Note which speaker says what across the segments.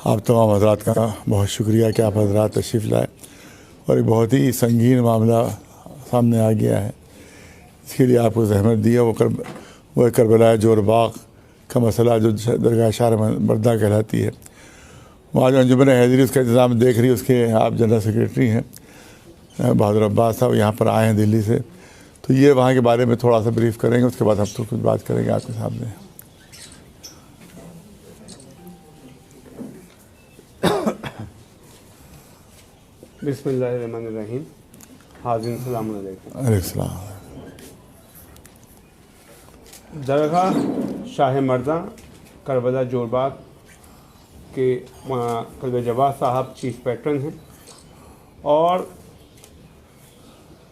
Speaker 1: आप तमाम हज़रात का बहुत शुक्रिया कि आप हज़रात तशरीफ़ लाए और एक बहुत ही संगीन मामला सामने आ गया है। इसके लिए आपको ज़हमत दी है। वो करबला जोरबाग का मसला जो दरगाह शाह मर्दा कहलाती है, वहाँ जो अंजुमन हैदरी उसका इंतज़ाम देख रही है, उसके आप जनरल सेक्रेटरी हैं बहादुर अब्बास साहब, यहाँ पर आए हैं दिल्ली से। तो ये वहाँ के बारे में थोड़ा सा ब्रीफ़ करेंगे, उसके बाद हम तो कुछ बात करेंगे आपके सामने।
Speaker 2: बिस्मिल्लाहिर्रहमानिर्रहीम। हाज़िन सलाम अलैकुम।
Speaker 1: अलैहिस्सलाम।
Speaker 2: दरगाह शाह मर्दा करबला जोरबाग के कल्बे जवाद साहब चीफ पैटर्न हैं और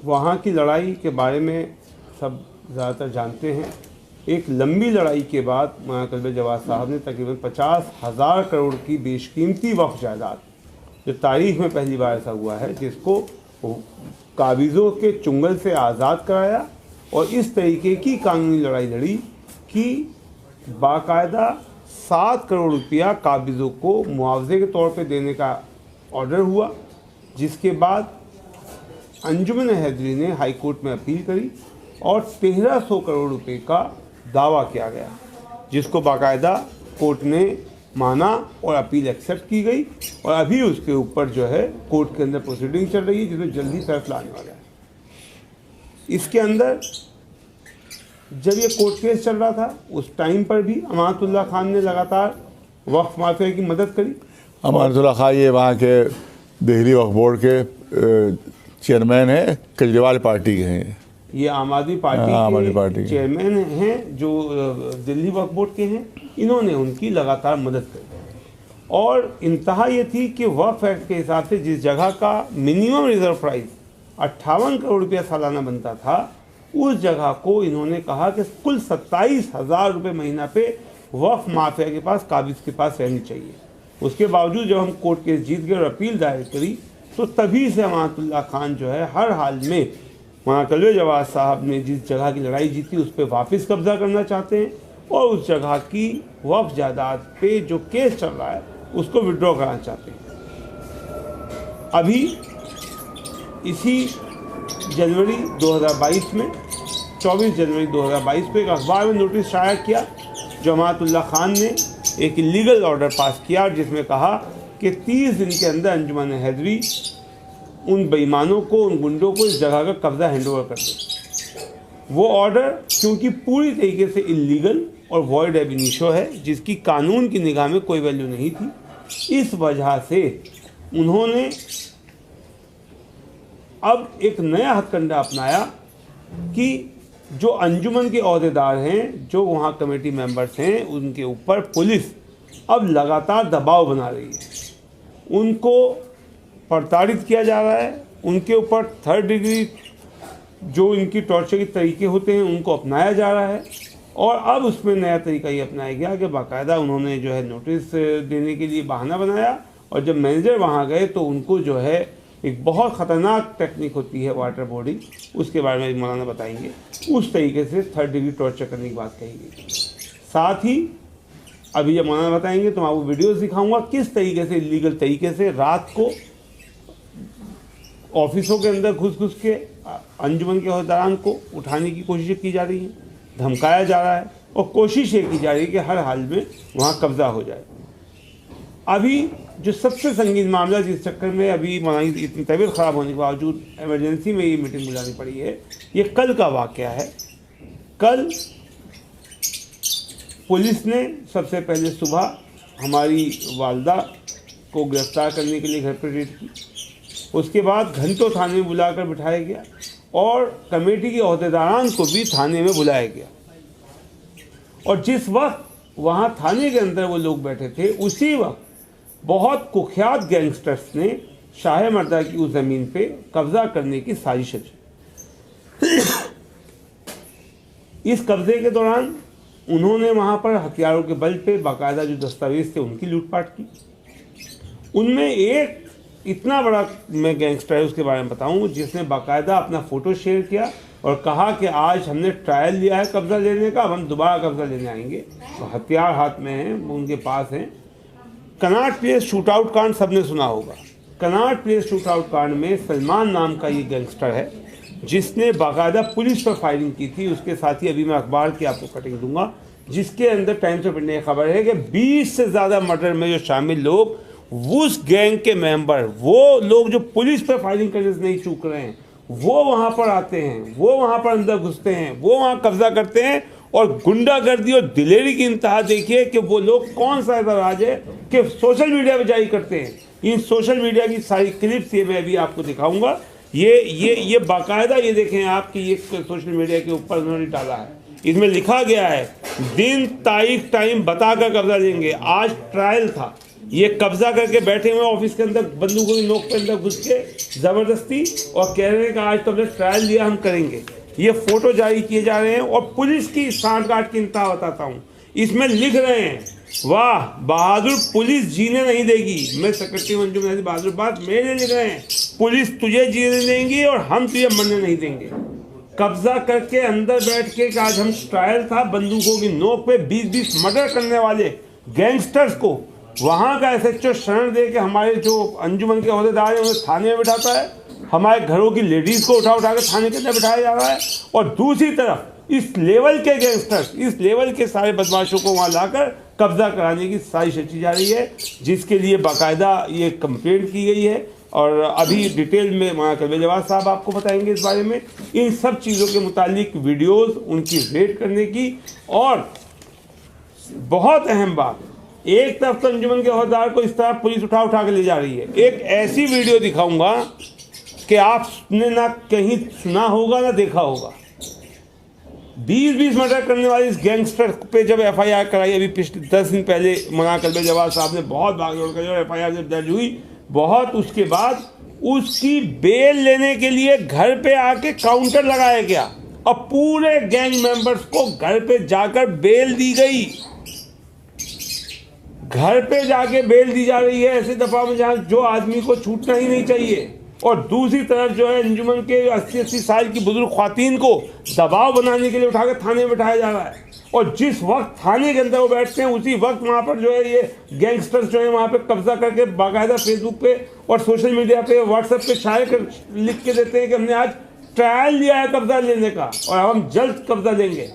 Speaker 2: वहाँ की लड़ाई के बारे में सब ज़्यादातर जानते हैं। एक लंबी लड़ाई के बाद कल्बे जवाद साहब ने तकरीबन 50,000 करोड़ की बेशकीमती वक्फ जायदाद, जो तारीख़ में पहली बार ऐसा हुआ है, जिसको काबिज़ों के चुंगल से आज़ाद कराया और इस तरीके की कानूनी लड़ाई लड़ी कि बाकायदा 7 करोड़ रुपया काबिज़ों को मुआवजे के तौर पे देने का ऑर्डर हुआ, जिसके बाद अंजुमन हैदरी ने हाई कोर्ट में अपील करी और 1300 करोड़ रुपए का दावा किया गया, जिसको बाकायदा कोर्ट ने माना और अपील एक्सेप्ट की गई और अभी उसके ऊपर जो है कोर्ट के अंदर प्रोसीडिंग चल रही है, जिसमें जल्दी फैसला आने वाला है। इसके अंदर जब ये कोर्ट केस चल रहा था उस टाइम पर भी अमानतुल्लाह खान ने लगातार वक्फ माफिया की मदद करी।
Speaker 1: अमानतुल्लाह खान ये वहाँ के दिल्ली वक्फ बोर्ड के चेयरमैन हैं, केजरीवाल पार्टी के हैं।
Speaker 2: ये आम आदमी पार्टी के चेयरमैन हैं जो दिल्ली वक्फ बोर्ड के हैं। इन्होंने उनकी लगातार मदद करी और इंतहा ये थी कि वक्फ एक्ट के हिसाब से जिस जगह का मिनिमम रिजर्व प्राइस 58 करोड़ रुपया सालाना बनता था, उस जगह को इन्होंने कहा कि कुल 27,000 रुपये महीना पे वक्फ माफिया के पास, काबिज़ के पास रहनी चाहिए। उसके बावजूद जब हम कोर्ट केस जीत गए और अपील दायर करी, तो तभी से अमानतुल्लाह खान जो है हर हाल में वहाँ कल्बे जवाद साहब ने जिस जगह की लड़ाई जीती उस पर वापस कब्जा करना चाहते हैं और उस जगह की वक्फ जायदाद पे जो केस चल रहा है उसको विड्रॉ कराना चाहते हैं। अभी इसी जनवरी 2022 में 24 जनवरी 2022 को एक अखबार में नोटिस शाया किया, जो अमानतुल्लाह खान ने एक इलीगल ऑर्डर पास किया, जिसमें कहा कि 30 दिन के अंदर अंजुमन हैदरी उन बेईमानों को, उन गुंडों को इस जगह का कब्जा हैंडओवर कर दे। वो ऑर्डर क्योंकि पूरी तरीके से इलीगल और वॉइड एब इनिशो है, जिसकी कानून की निगाह में कोई वैल्यू नहीं थी, इस वजह से उन्होंने अब एक नया हथकंडा अपनाया कि जो अंजुमन के अहदेदार हैं, जो वहाँ कमेटी मेंबर्स हैं, उनके ऊपर पुलिस अब लगातार दबाव बना रही है। उनको प्रताड़ित किया जा रहा है, उनके ऊपर 3rd डिग्री जो इनकी टॉर्चर के तरीके होते हैं उनको अपनाया जा रहा है और अब उसमें नया तरीका ये अपनाया गया कि बाकायदा उन्होंने जो है नोटिस देने के लिए बहाना बनाया और जब मैनेजर वहाँ गए तो उनको जो है एक बहुत ख़तरनाक टेक्निक होती है वाटर बोर्डिंग, उसके बारे में मौलाना बताएंगे। उस तरीके से 3rd डिग्री टॉर्चर करने की बात कही गई। साथ ही अभी जब मौलाना बताएंगे तो मैं आपको वीडियोस दिखाऊंगा किस तरीके से इलीगल तरीके से रात को ऑफिसों के अंदर घुस के अंजुमन के अहदेदारान को उठाने की कोशिश की जा रही है, धमकाया जा रहा है और कोशिश ये की जा रही है कि हर हाल में वहाँ कब्जा हो जाए। अभी जो सबसे संगीन मामला, जिस चक्कर में अभी मौलाना की इतनी तबीयत ख़राब होने के बावजूद इमरजेंसी में ये मीटिंग बुलानी पड़ी है, ये कल का वाक़या है। कल पुलिस ने सबसे पहले सुबह हमारी वालदा को गिरफ्तार करने के लिए घर पर रेड की। उसके बाद घंटों थाने में बुलाकर बिठाया गया और कमेटी के अहदेदारान को भी थाने में बुलाया गया और जिस वक्त वहाँ थाने के अंदर वो लोग बैठे थे, उसी वक्त बहुत कुख्यात गैंगस्टर्स ने शाह मर्दा की उस ज़मीन पे कब्ज़ा करने की साजिश रची। इस कब्ज़े के दौरान उन्होंने वहाँ पर हथियारों के बल पे बाकायदा जो दस्तावेज थे उनकी लूटपाट की। उनमें एक इतना बड़ा मैं गैंगस्टर है उसके बारे में बताऊं, जिसने बाकायदा अपना फ़ोटो शेयर किया और कहा कि आज हमने ट्रायल लिया है कब्ज़ा लेने का, अब हम दोबारा कब्ज़ा लेने आएंगे। तो हथियार हाथ में हैं, उनके पास हैं। कनॉट प्लेस शूटआउट कांड सबने सुना होगा। कनॉट प्लेस शूटआउट कांड में सलमान नाम का ये गैंगस्टर है जिसने बाकायदा पुलिस पर फायरिंग की थी। उसके साथ ही अभी मैं अखबार की आपको कटिंग दूंगा जिसके अंदर टाइम्स ऑफ इंडिया खबर है कि 20 से ज़्यादा मर्डर में जो शामिल लोग, उस गैंग के मेंबर, वो लोग जो पुलिस पर फायरिंग करने से नहीं चूक रहे हैं, वो वहाँ पर आते हैं, वो वहाँ पर अंदर घुसते हैं, वो वहाँ कब्जा करते हैं। और गुंडागर्दी और दिलेरी की इंतहा देखिए कि वो लोग कौन सा ऐसा राज है कि सोशल मीडिया पे जारी करते हैं। इन सोशल मीडिया की सारी क्लिप्स ये मैं अभी आपको दिखाऊंगा। ये बाकायदा ये देखें आप कि ये सोशल मीडिया के ऊपर उन्होंने डाला है। इसमें लिखा गया है दिन तारीख टाइम बताकर कब्जा लेंगे। आज ट्रायल था, ये कब्जा करके बैठे हुए ऑफिस के अंदर बंदूकों की नोक पे अंदर घुस के जबरदस्ती और कह रहे हैं कि आज तो हमने ट्रायल लिया, हम करेंगे। ये फोटो जारी किए जा रहे हैं और पुलिस की सांठगांठ की इंतहा बताता हूँ। इसमें लिख रहे हैं वाह बहादुर पुलिस जीने नहीं देगी। मैं सेक्रेटरी मंजू बहादुर बात मेरे लिख रहे हैं, पुलिस तुझे जीने देंगी और हम तुझे मरने नहीं देंगे। कब्जा करके अंदर बैठ के आज हम ट्रायल था, बंदूकों की नोक पे 20-20 मर्डर करने वाले गैंगस्टर्स को वहाँ का SHO शरण दे के हमारे जो अंजुमन के अहदेदार हैं उन्हें थाने में बिठाता है। हमारे घरों की लेडीज़ को उठा के थाने के अंदर बिठाया जा रहा है। और दूसरी तरफ इस लेवल के गैंगस्टर्स, इस लेवल के सारे बदमाशों को वहाँ लाकर कब्जा कराने की साजिश रची जा रही है, जिसके लिए बाकायदा ये कंप्लेंट की गई है। और अभी डिटेल में मौलाना कल्बे जवाद साहब आपको बताएंगे इस बारे में, इन सब चीज़ों के मुतालिक वीडियोस, उनकी रेड करने की। और बहुत अहम बात, एक तरफ तो अंजुमन के अहदेदार को इस तरह पुलिस उठा के ले जा रही है। एक ऐसी वीडियो दिखाऊंगा कि आपने ना कहीं सुना होगा ना देखा होगा। 20-20 मर्डर करने वाले इस गैंगस्टर पे जब FIR कराई, अभी पिछले 10 दिन पहले मौलाना कल्बे जवाद साहब ने बहुत भागदौड़ करी और FIR जब दर्ज हुई, बहुत उसके बाद उसकी बेल लेने के लिए घर पे आके काउंटर लगाया गया और पूरे गैंग मेंबर्स को घर पे जाकर बेल दी गई। घर पे जाके बेल दी जा रही है ऐसे दफा में जहां जो आदमी को छूटना ही नहीं चाहिए। और दूसरी तरफ जो है अंजुमन के 80-80 साल की बुजुर्ग ख्वातीन को दबाव बनाने के लिए उठाकर थाने में बिठाया जा रहा है। और जिस वक्त थाने के अंदर वो बैठते हैं उसी वक्त वहाँ पर जो है ये गैंगस्टर्स जो है वहाँ पे कब्जा करके बाकायदा फेसबुक पे और सोशल मीडिया पे व्हाट्सएप पे शाये कर लिख के देते हैं कि हमने आज ट्रायल लिया है कब्जा लेने का और अब हम जल्द कब्जा लेंगे।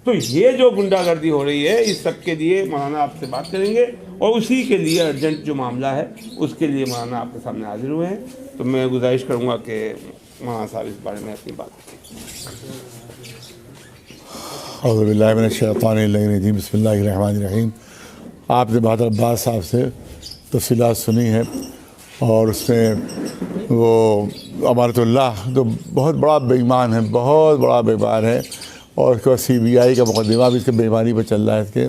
Speaker 2: तो ये जो गुंडागर्दी हो रही है, इस सब के लिए मौलाना आपसे बात करेंगे और उसी के लिए अर्जेंट जो मामला है उसके लिए मौलाना आपके सामने हाजिर हुए हैं। तो मैं गुजारिश करूँगा कि मौलाना साहब इस बारे में अपनी बात
Speaker 1: करें। बिस्मिल्लाहिर्रहमानिर्रहीम। आपने बहादुर अब्बास साहब से तफसीलात सुनी है और उसमें वो अमानतुल्लाह तो बहुत बड़ा बेईमान है, बहुत बड़ा बेईमान है। और उसके बाद CBI का मुकदमा भी इसके बेईमानी पर चल रहा है इसके,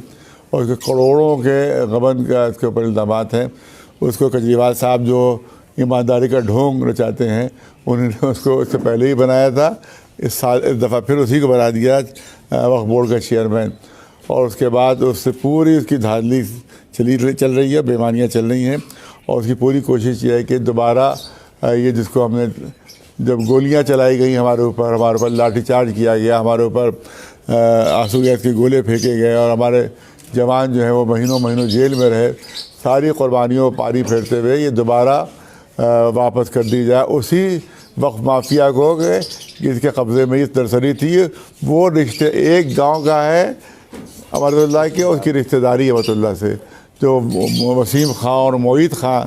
Speaker 1: और इसके करोड़ों के गबन का इसके ऊपर इल्ज़ामात हैं। उसको केजरीवाल साहब जो ईमानदारी का ढोंग रचाते हैं, उन्होंने उसको इससे पहले ही बनाया था, इस दफ़ा फिर उसी को बना दिया वक्फ बोर्ड का चेयरमैन। और उसके बाद उससे पूरी उसकी धांधली चल रही है, बेईमानियाँ चल रही हैं। और उसकी पूरी कोशिश ये है कि दोबारा ये जिसको हमने जब गोलियां चलाई गई हमारे ऊपर लाठीचार्ज किया गया, हमारे ऊपर आंसू गैस के गोले फेंके गए और हमारे जवान जो है वो महीनों जेल में रहे, सारी कुर्बानियों पारी फेरते हुए ये दोबारा वापस कर दी जाए उसी वक्फ माफिया को जिसके कब्ज़े में ये नर्सरी थी। वो रिश्ते एक गांव का है अमरुल्लाह के, उसकी रिश्तेदारी है अमरुल्लाह से, जो वसीम खां और मोईद खां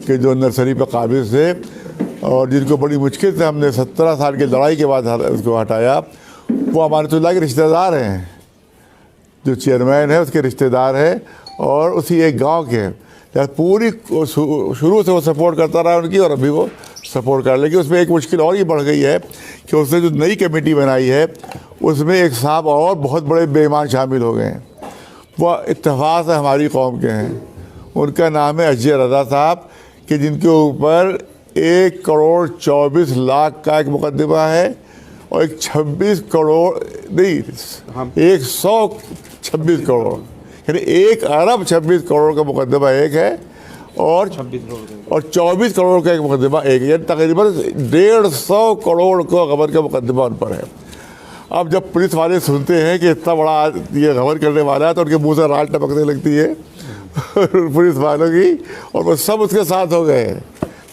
Speaker 1: के जो नर्सरी पर काबिज थे और जिनको बड़ी मुश्किल से हमने 17 साल की लड़ाई के बाद उसको हटाया। वो अमानतुल्लाह के रिश्तेदार हैं, जो चेयरमैन है उसके रिश्तेदार हैं और उसी एक गांव के हैं। पूरी शुरू से वो सपोर्ट करता रहा उनकी और अभी वो सपोर्ट कर। लेकिन उसमें एक मुश्किल और ये बढ़ गई है कि उसने जो नई कमेटी बनाई है उसमें एक साहब और बहुत बड़े बेईमान शामिल हो गए हैं। वह इत्तेफाक से हमारी कौम के हैं। उनका नाम है अजय रज़ा साहब, कि जिनके ऊपर 1,24,00,000 का एक मुकदमा है और एक 26 करोड़ नहीं 126 करोड़ यानी 1 अरब 26 करोड़ का मुकदमा एक है और 24 करोड़ का एक मुकदमा एक है, यानी तकरीबन 150 करोड़ का गबन का मुकदमा उन पर है। अब जब पुलिस वाले सुनते हैं कि इतना बड़ा ये गबन करने वाला है तो उनके मुँह से राल टपकने लगती है पुलिस वालों की, और वो सब उसके साथ हो गए।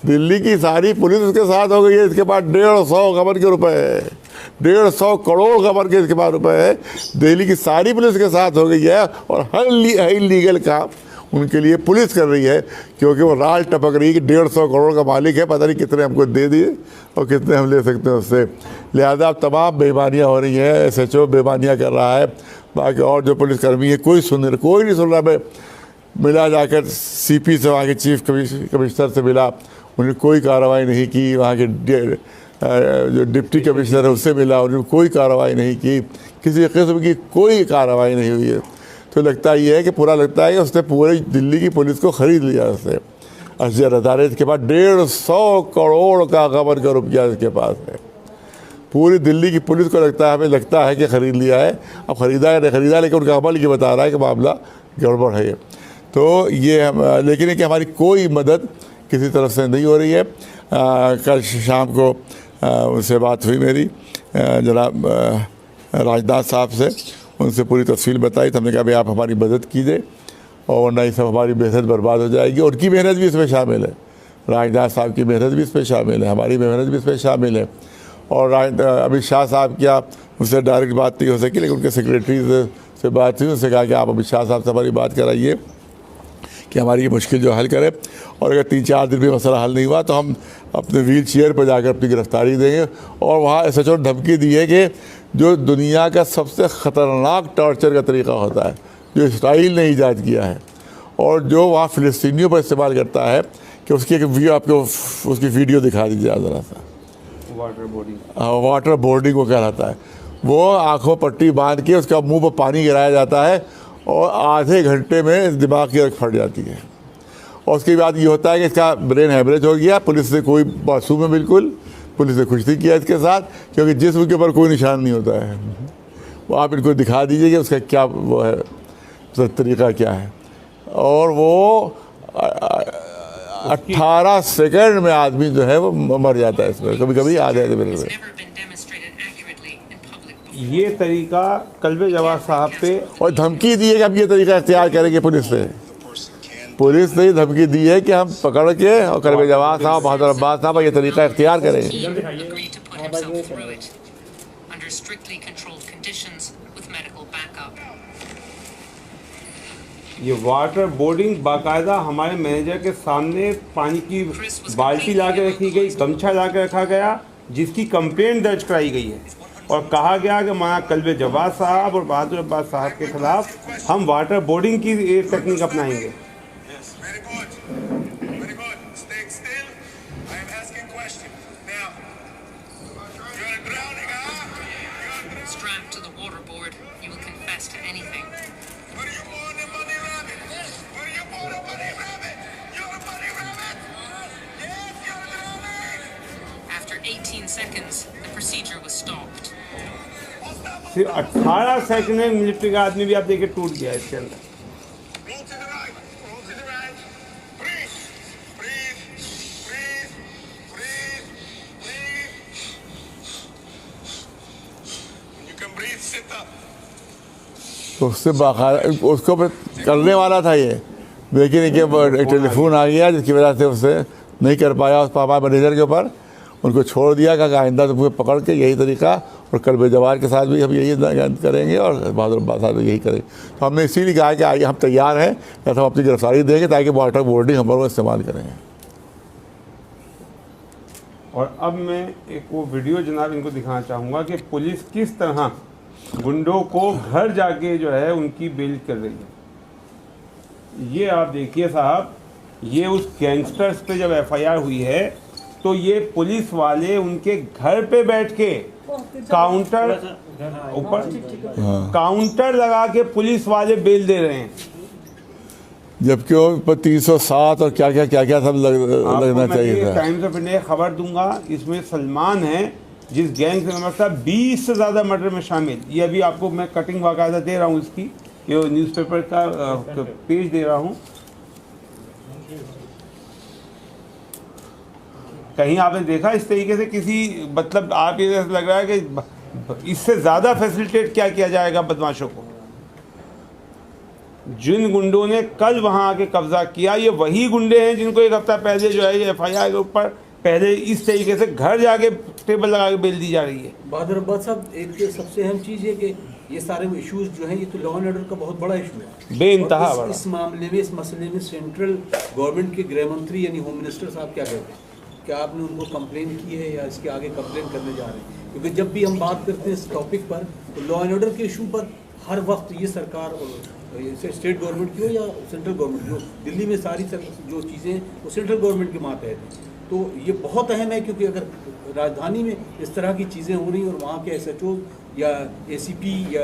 Speaker 1: दिल्ली की सारी पुलिस उसके साथ हो गई है। इसके पास 150 करोड़ के रुपए है, 150 करोड़ कमर के इसके पास रुपए है। दिल्ली की सारी पुलिस के साथ हो गई है, और हर इलीगल काम उनके लिए पुलिस कर रही है, क्योंकि वो राल टपक रही है कि 150 करोड़ का मालिक है, पता नहीं कितने हमको दे दिए और कितने हम ले सकते हैं उससे। लिहाजा अब तमाम बेईमानियाँ हो रही हैं, SHO बेईमानियाँ कर रहा है, बाकी और जो पुलिसकर्मी है कोई नहीं सुन रहा। मैं मिला जाकर CP से, वहाँ के चीफ कमिश्नर से मिला, उन्होंने कोई कार्रवाई नहीं की। वहाँ के जो डिप्टी कमिश्नर है उससे मिला, उन्होंने कोई कार्रवाई नहीं की, किसी किस्म की कोई कार्रवाई नहीं हुई है। तो लगता ये है कि पूरा लगता है कि उसने पूरी दिल्ली की पुलिस को ख़रीद लिया उससे। असजर अदालत के पास 150 करोड़ का कमर का रुपया इसके पास है। पूरी दिल्ली की पुलिस को हमें लगता है कि ख़रीद लिया है। अब ख़रीदा है नहीं ख़रीदा, लेकिन उनका अमल ये बता रहा है कि मामला गड़बड़ है। तो ये लेकिन है कि हमारी कोई मदद किसी तरफ से नहीं हो रही है। कल शाम को उनसे बात हुई मेरी जनाब राजनाथ साहब से, उनसे पूरी तफसील बताई। तो हमने कहा भाई आप हमारी मदद कीजिए, और वरना ये सब हमारी मेहनत बर्बाद हो जाएगी। उनकी मेहनत भी इसमें शामिल है, राजनाथ साहब की मेहनत भी इसमें शामिल है, हमारी मेहनत भी इसमें शामिल है। और अमित शाह साहब क्या उनसे डायरेक्ट बात नहीं हो सकी, लेकिन उनके सेक्रेटरी से बात हुई। उनसे कहा कि आप अमित शाह साहब से हमारी बात कराइए कि हमारी ये मुश्किल जो हल करें, और अगर 3-4 दिन में मसला हल नहीं हुआ तो हम अपने व्हील चेयर पर जाकर अपनी गिरफ्तारी देंगे। और वहाँ SHO ने धमकी दी है कि जो दुनिया का सबसे ख़तरनाक टॉर्चर का तरीका होता है, जो इसराइल ने ईजाद किया है, और जो वहाँ फ़िलिस्तीनियों पर इस्तेमाल करता है, कि उसकी एक वीडियो आपको उसकी वीडियो दिखा दीजिए ज़रा सा। वाटर बोर्डिंग वो कहलाता है। वो आँखों पट्टी बांध के उसका मुंह पर पानी गिराया जाता है, और आधे घंटे में दिमाग की रख फट जाती है। और उसके बाद ये होता है कि इसका ब्रेन हैमरेज हो गया। पुलिस से कोई मासूम है, बिल्कुल पुलिस ने कुछ नहीं किया इसके साथ, क्योंकि जिस्म के ऊपर कोई निशान नहीं होता है। वो आप इनको दिखा दीजिए कि उसका क्या वो है, उसका तरीक़ा क्या है। और वो 18 सेकंड में आदमी जो है वो मर जाता है इसमें, कभी कभी आ जाए मेरे में।
Speaker 2: ये तरीका कल्बे जवाद साहब पे,
Speaker 1: और धमकी दी है कि हम ये तरीका इख्तियार करेंगे। पुलिस ने धमकी दी है कि हम पकड़ के और कल्बे जवाद साहब, बहादुर अब्बास साहब ये तरीका इख्तियार करेंगे।
Speaker 2: ये वाटर बोर्डिंग बाकायदा हमारे मैनेजर के सामने पानी की बाल्टी ला के रखी गई, गमछा ला के रखा गया, जिसकी कंप्लेंट दर्ज कराई गई है, और कहा गया कि माना कल्बे जवाद साहब और बहादुर अब्बास साहब के खिलाफ हम वाटर बोर्डिंग की टेक्निक अपनाएंगे। सिर्फ 18 सेकंड में मिलिट्री का आदमी भी आप देखिए टूट गया इसके अंदर।
Speaker 1: तो उससे उसको करने वाला था ये, लेकिन एक टेलीफोन आ गया जिसकी वजह से उससे नहीं कर पाया उस पापा मैनेजर के ऊपर। उनको छोड़ दिया कि आइंदा तो पकड़ के यही तरीका, और कल्बे जवाद के साथ भी हम यही करेंगे, और बहादुर अब्बास साहब भी यही करेंगे। तो हमने इसीलिए कहा कि आइए हम तैयार हैं, या तो हम अपनी गिरफ्तारी देंगे ताकि वाटर बोर्डिंग हम लोग इस्तेमाल करेंगे।
Speaker 2: और अब मैं एक वो वीडियो जनाब इनको दिखाना चाहूँगा कि पुलिस किस तरह गुंडों को घर जाके जो है उनकी बेल कर रही है। ये आप देखिए साहब, ये उस गैंगस्टर्स पे जब FIR हुई है तो ये पुलिस वाले उनके घर पे बैठ के काउंटर ऊपर काउंटर लगा के पुलिस वाले बेल दे रहे हैं,
Speaker 1: जबकि वो 307 और क्या क्या सब लगना चाहिए था।
Speaker 2: टाइम्स ऑफ इंडिया खबर दूंगा, इसमें सलमान है जिस गैंग से नंबर था 20 से ज़्यादा मर्डर में शामिल। ये अभी आपको मैं कटिंग बाकायदा दे रहा हूँ इसकी, ये न्यूज़पेपर का पेज दे रहा हूँ। कहीं आपने देखा इस तरीके से किसी, मतलब आप ये लग रहा है कि इससे ज़्यादा फैसिलिटेट क्या किया जाएगा बदमाशों को। जिन गुंडों ने कल वहां आके कब्जा किया, ये वही गुंडे हैं जिनको एक हफ्ता पहले जो है ये FIR के ऊपर पहले इस तरीके से घर जाके टेबल लगा के बेल दी जा रही है।
Speaker 3: बहादुर अब्बास साहब, एक सबसे अहम चीज़ है कि ये सारे इश्यूज जो हैं, ये तो लॉ एंड ऑर्डर का बहुत बड़ा इशू है,
Speaker 2: बेइंतहा
Speaker 3: और
Speaker 2: बड़ा।
Speaker 3: इस मामले में, इस मसले में सेंट्रल गवर्नमेंट के गृह मंत्री यानी होम मिनिस्टर साहब क्या कहते हैं? क्या आपने उनको कंप्लेन की है या इसके आगे कंप्लेन करने जा रहे हैं? क्योंकि जब भी हम बात करते हैं इस टॉपिक पर, तो लॉ एंड ऑर्डर के इशू पर हर वक्त ये सरकार और स्टेट गवर्नमेंट की हो या सेंट्रल गवर्नमेंट की हो, दिल्ली में सारी जो चीज़ें वो सेंट्रल गवर्नमेंट के मातहत हैं। तो ये बहुत अहम है, क्योंकि अगर राजधानी में इस तरह की चीज़ें हो रही और वहाँ के SHO या ACP या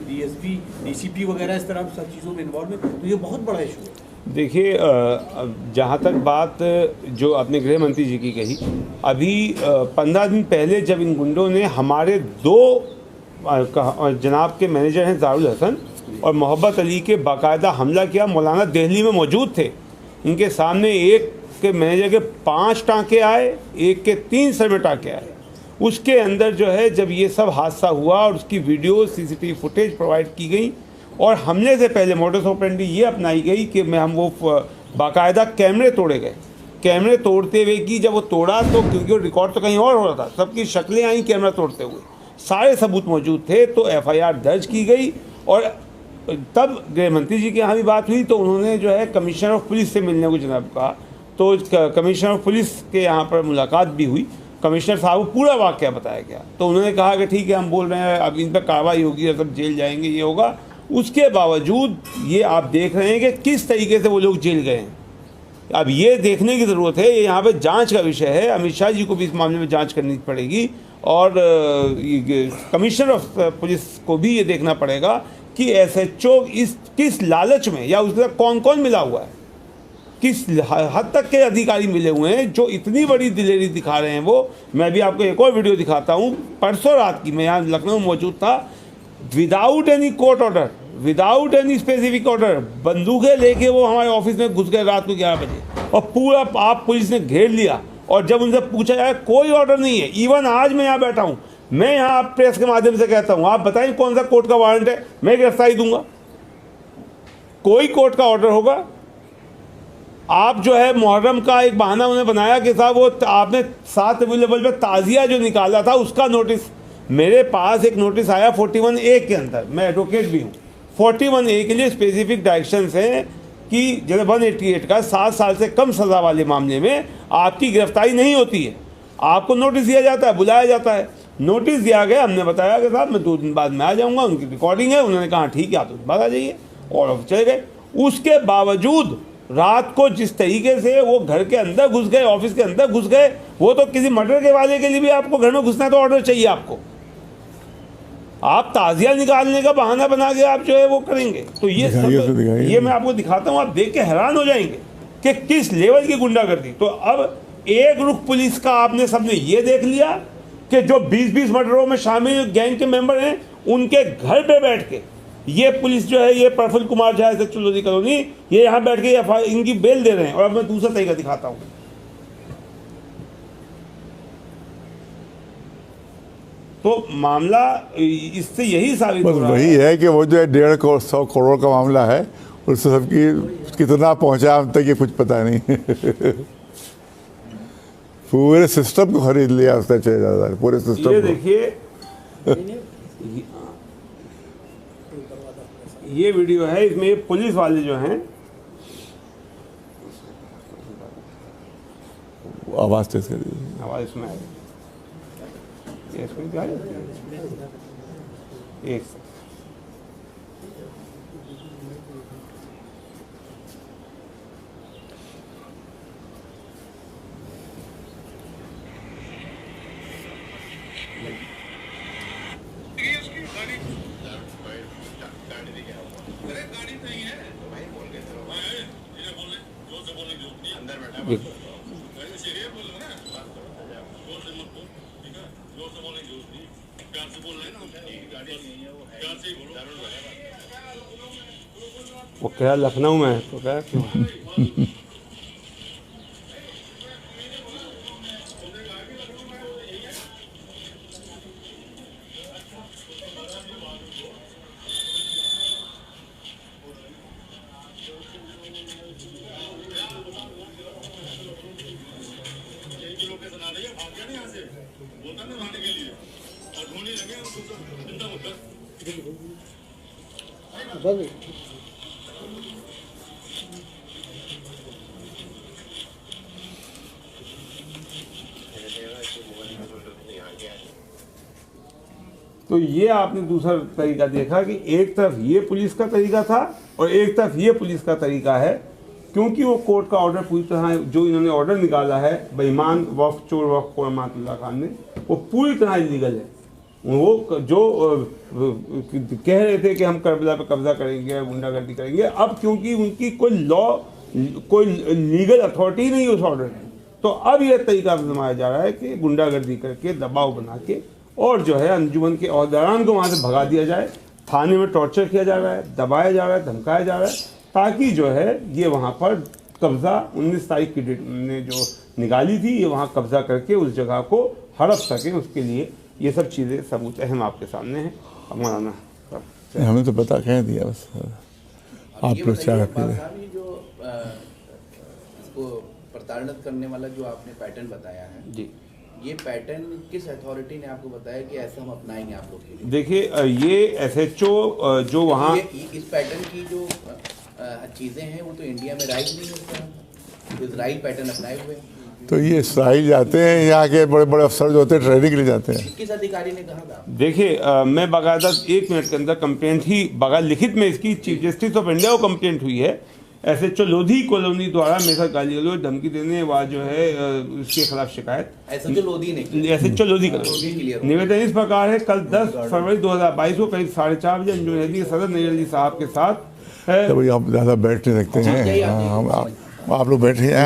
Speaker 3: DSP DCP वगैरह इस तरह सब चीज़ों में इन्वॉल्व है, तो ये बहुत बड़ा इशू है।
Speaker 2: देखिए, जहाँ तक बात जो आपने गृह मंत्री जी की कही, अभी 15 दिन पहले जब इन गुंडों ने हमारे 2 जनाब के मैनेजर हैं जारुल हसन और मोहब्बत अली के बाकायदा हमला किया, मौलाना दिल्ली में मौजूद थे, इनके सामने एक के मैनेजर के 5 टाँके आए, एक के 3 सर में टाँके आए। उसके अंदर जो है जब ये सब हादसा हुआ और उसकी वीडियो CCTV फुटेज प्रोवाइड की गई और हमले से पहले मोडस ऑपरेंडी ये अपनाई गई कि हम वो बाकायदा कैमरे तोड़े गए। कैमरे तोड़ते हुए कि जब वो तोड़ा तो क्योंकि वो रिकॉर्ड तो कहीं और हो रहा था, सबकी शक्लें आई कैमरा तोड़ते हुए, सारे सबूत मौजूद थे, तो FIR दर्ज की गई। और तब गृह मंत्री जी की यहाँ भी बात हुई तो उन्होंने जो है कमिश्नर ऑफ पुलिस से मिलने को जनाब कहा, तो कमिश्नर ऑफ पुलिस के यहाँ पर मुलाकात भी हुई। कमिश्नर साहब को पूरा वाक़या बताया गया, तो उन्होंने कहा कि ठीक है हम बोल रहे हैं, अब इन पर कार्रवाई होगी, सब जेल जाएंगे, ये होगा। उसके बावजूद ये आप देख रहे हैं कि किस तरीके से वो लोग जेल गए हैं। अब ये देखने की ज़रूरत है, ये यहाँ पे जांच का विषय है। अमित शाह जी को भी इस मामले में जांच करनी पड़ेगी और कमिश्नर ऑफ पुलिस को भी ये देखना पड़ेगा कि SHO किस लालच में या उसके साथ कौन कौन मिला हुआ है, किस हद तक के अधिकारी मिले हुए हैं जो इतनी बड़ी दिलेरी दिखा रहे हैं। वो मैं भी आपको एक और वीडियो दिखाता हूँ, परसों रात की, मैं यहाँ लखनऊ में मौजूद था, without any court order, without any specific order, बंदूकें लेके वो हमारे ऑफिस में घुस गए रात को 11 बजे और पूरा आप पुलिस ने घेर लिया। और जब उनसे पूछा जाए कोई ऑर्डर नहीं है। इवन आज मैं यहाँ बैठा हूँ, मैं यहाँ आप प्रेस के माध्यम से कहता हूँ, आप बताइए कौन सा कोर्ट का वारंट है, मैं गिरफ्तारी दूंगा। कोई कोर्ट का ऑर्डर होगा? आप जो है मुहर्रम का एक बहाना उन्हें बनाया कि साहब वो आपने 7 अवेलेबल पे ताज़िया जो निकाला था उसका नोटिस, मेरे पास एक नोटिस आया 41A के अंदर, मैं एडवोकेट भी हूँ, 41A के लिए स्पेसिफिक डायरेक्शंस हैं कि जैसे 188 का 7 साल से कम सज़ा वाले मामले में आपकी गिरफ्तारी नहीं होती है, आपको नोटिस दिया जाता है, बुलाया जाता है। नोटिस दिया गया, हमने बताया कि साहब मैं 2 दिन बाद में आ जाऊँगा, उनकी रिकॉर्डिंग है, उन्होंने कहा ठीक है आप 2 दिन बाद आ जाइए और चले गए। उसके बावजूद रात को जिस तरीके से वो घर के अंदर घुस गए, ऑफिस के अंदर घुस गए, वो तो किसी मर्डर के वाले के लिए भी आपको घर में घुसना है तो ऑर्डर चाहिए आपको, आप ताज़िया निकालने का बहाना बना के आप जो है वो करेंगे। तो ये सब ये मैं आपको दिखाता हूँ, आप देख के हैरान हो जाएंगे कि किस लेवल की गुंडागर्दी। तो अब एक रुख पुलिस का आपने सबने ये देख लिया कि जो 20-20 मर्डरों में शामिल गैंग के मेंबर हैं उनके घर पे बैठ के ये पुलिस जो है, ये प्रफुल्ल कुमार झा से चुलौदी कॉलोनी, ये यहाँ बैठ के इनकी बेल दे रहे हैं। और अब मैं दूसरा तरीका दिखाता हूँ। तो मामला इससे यही साबित हो रहा
Speaker 1: वही है कि वो जो है 150 करोड़ का मामला है, उससे सबकी कितना पहुंचा हम तक ये कुछ पता नहीं। पूरे सिस्टम को खरीद लिया उसने 6,000, पूरे सिस्टम
Speaker 2: ये
Speaker 1: को।
Speaker 2: देखिए ये वीडियो है, इसमें पुलिस वाले जो हैं,
Speaker 1: आवाज़ तेज कर दीजिए,
Speaker 2: आवाज़ इसमें आई, इसमें क्या है? एक वो क्या लखनऊ में है तो क्या क्यों? तो ये आपने दूसरा तरीका देखा कि एक तरफ ये पुलिस का तरीका था और एक तरफ ये पुलिस का तरीका है, क्योंकि वो कोर्ट का ऑर्डर पूरी तरह, जो इन्होंने ऑर्डर निकाला है बेईमान वक्फ चोर वक्फ को अमातुल्लाह खान ने, वो पूरी तरह इलीगल है। वो जो कह रहे थे कि हम करबला पे कब्जा करेंगे, गुंडागर्दी करेंगे, अब क्योंकि उनकी कोई लीगल अथॉरिटी नहीं उस ऑर्डर में, तो अब यह तरीका अपनाया जा रहा है कि गुंडागर्दी करके दबाव बना के और जो है अंजुमन के अहदेदारान को वहाँ से भगा दिया जाए, थाने में टॉर्चर किया जा रहा है, दबाया जा रहा है, धमकाया जा रहा है, ताकि जो है ये वहाँ पर कब्ज़ा 19 तारीख की डेट ने जो निकाली थी, ये वहाँ कब्ज़ा करके उस जगह को हड़प सके। उसके लिए ये सब चीज़ें सबूत अहम आपके सामने हैं। अब मौलाना
Speaker 1: हमें तो पता कह दिया बस, आप लोग चाह पी रहे।
Speaker 4: जो इसको प्रताड़ित करने वाला जो आपने पैटर्न बताया है
Speaker 2: जी,
Speaker 4: ये पैटर्न किस अथॉरिटी ने आपको बताया कि ऐसा हम अपनाएंगे आप लोग के लिए?
Speaker 2: देखिए ये SHO जो वहाँ
Speaker 4: इस पैटर्न की जो चीज़ें हैं वो तो इंडिया में राइज नहीं होता, इसराइल पैटर्न अपनाए हुए हैं।
Speaker 1: तो ये इसराइल जाते हैं, यहाँ के बड़े बड़े अफसर जो होते हैं ट्रेनिंग के लिए जाते हैं।
Speaker 4: किस अधिकारी ने कहा था?
Speaker 2: देखिए मैं बाकायदा 1 मिनट के अंदर कंप्लेंट ही लिखित में इसकी चीफ जस्टिस ऑफ इंडिया को कंप्लेंट हुई है, SHO लोधी कॉलोनी द्वारा मेरे साथ गाली गलौज धमकी देने व जो है उसके खिलाफ शिकायत
Speaker 4: SHO लोधी ने
Speaker 2: SHO लोधी कॉलोनी। निवेदन इस प्रकार है, कल 10 फरवरी 2022 को करीब 4:30 बजे अंजुमन अहमदिया सदर नईर अली साहब के साथ
Speaker 1: तो भाई आप ज़्यादा बैठ नहीं सकते हैं, हाँ, आप लोग बैठे हैं।